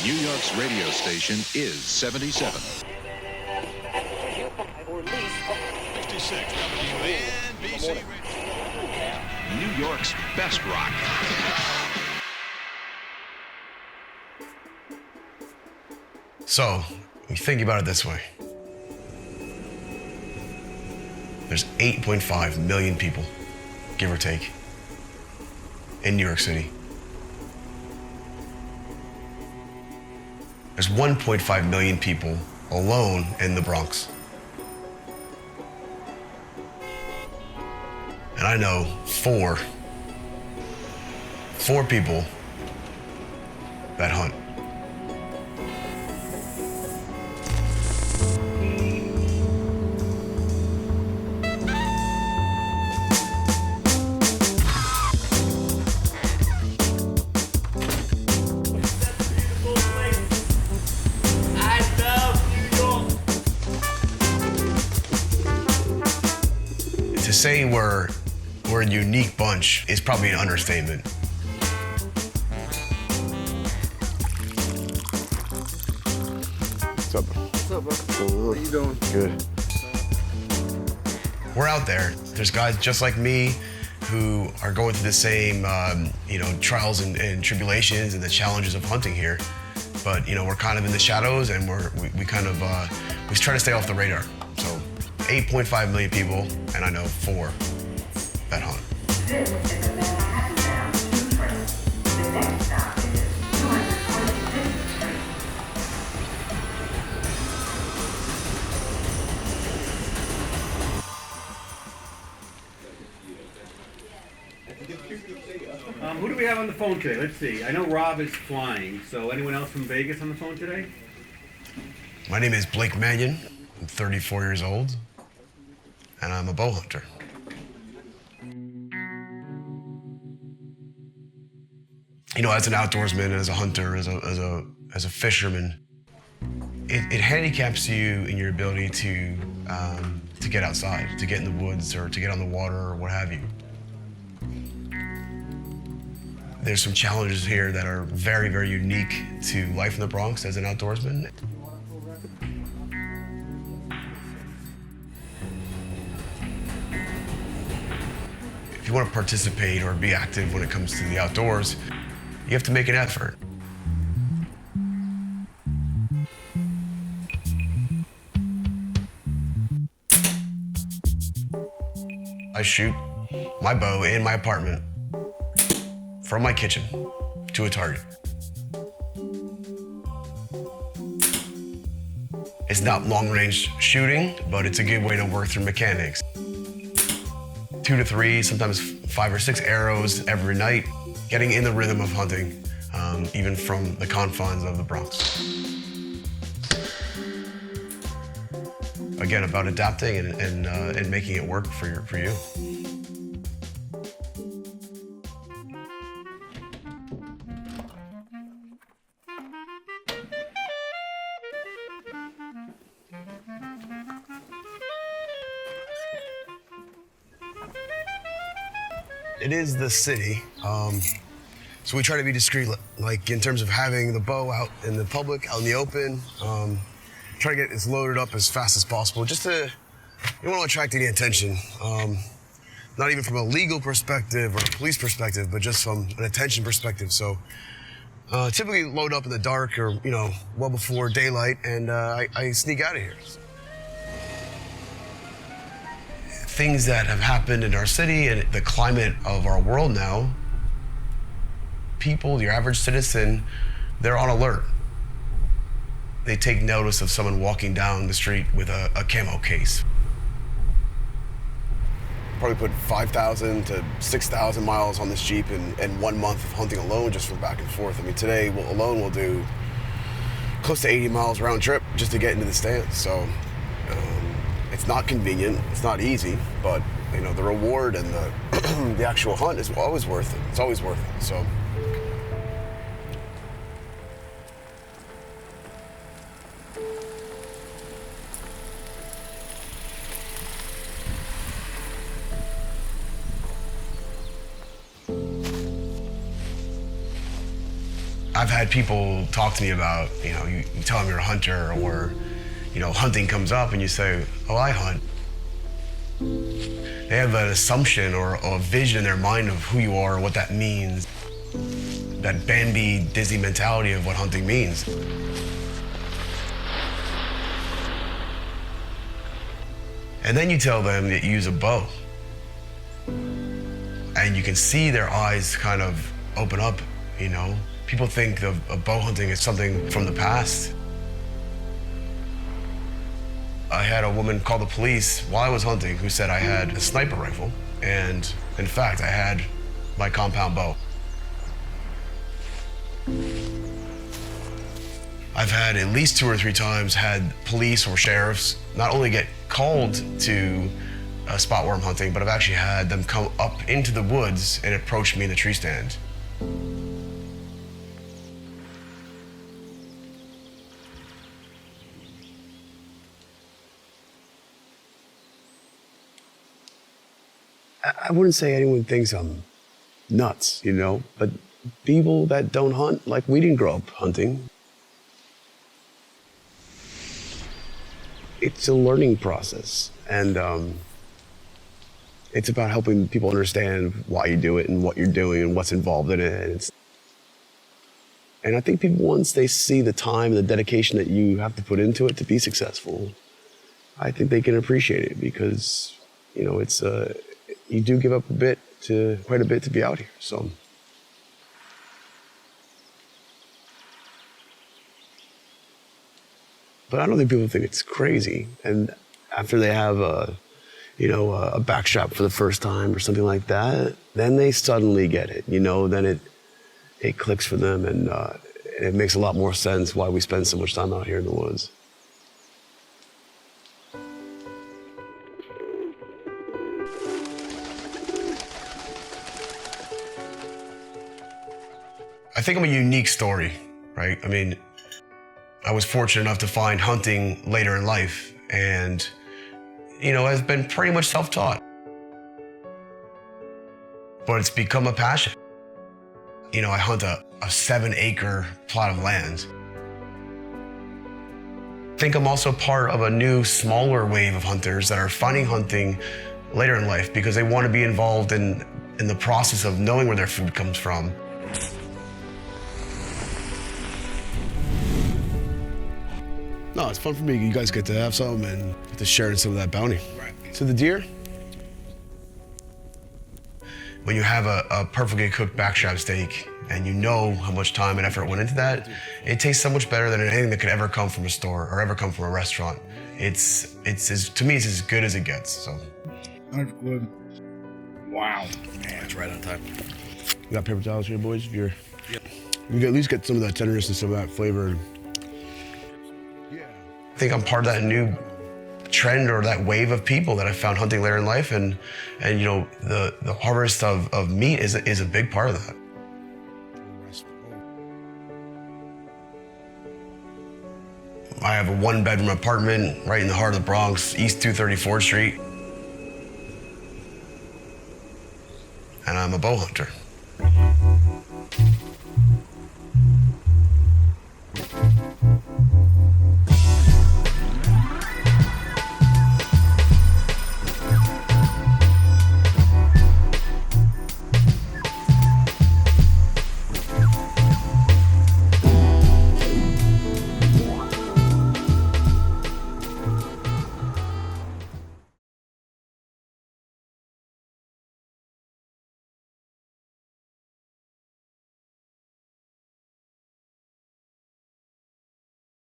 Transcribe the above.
New York's radio station is 77. Or at least 66 WNBC. New York's best rock. So, you think about it this way. There's 8.5 million people, give or take, in New York City. There's 1.5 million people alone in the Bronx. And I know four people that hunt. To say we're a unique bunch is probably an understatement. What's up, bro? What's up, bro? How you doing? Good. We're out there. There's guys just like me who are going through the same, trials and tribulations and the challenges of hunting here. But we're kind of in the shadows, and we try to stay off the radar. So, 8.5 million people, and I know 4 that hunt. This is a Manhattan-bound 2 train. The next stop is 225th Street. Who do we have on the phone today? Let's see. I know Rob is flying, so anyone else from Vegas on the phone today? My name is Blake Mannion. I'm 34 years old, and I'm a bow hunter. As an outdoorsman, as a hunter, as a fisherman, it handicaps you in your ability to get outside, to get in the woods, or to get on the water, or what have you. There's some challenges here that are very, very unique to life in the Bronx as an outdoorsman. If you want to participate or be active when it comes to the outdoors, you have to make an effort. I shoot my bow in my apartment from my kitchen to a target. It's not long-range shooting, but it's a good way to work through mechanics. 2 to 3, sometimes 5 or 6 arrows every night, getting in the rhythm of hunting, even from the confines of the Bronx. Again, about adapting and making it work for you. It is the city, so we try to be discreet, like in terms of having the bow out in the public, out in the open. Try to get it loaded up as fast as possible, just to, you don't want to attract any attention. Not even from a legal perspective or a police perspective, but just from an attention perspective. So typically load up in the dark or, well before daylight, and I sneak out of here. Things that have happened in our city and the climate of our world now, people, your average citizen, they're on alert. They take notice of someone walking down the street with a camo case. Probably put 5,000 to 6,000 miles on this Jeep in 1 month of hunting alone, just from back and forth. I mean, today alone we'll do close to 80 miles round trip just to get into the stands. So it's not convenient, it's not easy, but the reward and the actual hunt is always worth it. It's always worth it. So. I've had people talk to me about, you tell them you're a hunter, or, hunting comes up and you say, oh, I hunt. They have an assumption or a vision in their mind of who you are, what that means. That Bambi Disney mentality of what hunting means. And then you tell them that you use a bow. And you can see their eyes kind of open up, People think of bow hunting as something from the past. I had a woman call the police while I was hunting who said I had a sniper rifle. And in fact, I had my compound bow. I've had at least 2 or 3 times had police or sheriffs not only get called to spot where I'm hunting, but I've actually had them come up into the woods and approach me in the tree stand. I wouldn't say anyone thinks I'm nuts, but people that don't hunt, like we didn't grow up hunting. It's a learning process, and it's about helping people understand why you do it and what you're doing and what's involved in it. And I think people, once they see the time and the dedication that you have to put into it to be successful, I think they can appreciate it, because, it's you do give up quite a bit to be out here. So. But I don't think people think it's crazy. And after they have a backstrap for the first time or something like that, then they suddenly get it. Then it clicks for them, and it makes a lot more sense why we spend so much time out here in the woods. I think I'm a unique story, right? I mean, I was fortunate enough to find hunting later in life, and, I've been pretty much self-taught. But it's become a passion. I hunt a 7-acre plot of land. I think I'm also part of a new, smaller wave of hunters that are finding hunting later in life because they want to be involved in the process of knowing where their food comes from. No, it's fun for me. You guys get to have some and get to share in some of that bounty. Right. So the deer, when you have a perfectly cooked backstrap steak and you know how much time and effort went into that, it tastes so much better than anything that could ever come from a store or ever come from a restaurant. To me, it's as good as it gets. So. That's good. Wow. Man, it's right on time. You got paper towels here, boys? Yep. You can at least get some of that tenderness and some of that flavor. I think I'm part of that new trend or that wave of people that I found hunting later in life, and the harvest of meat is a big part of that. I have a 1-bedroom apartment right in the heart of the Bronx, East 234th Street. And I'm a bow hunter.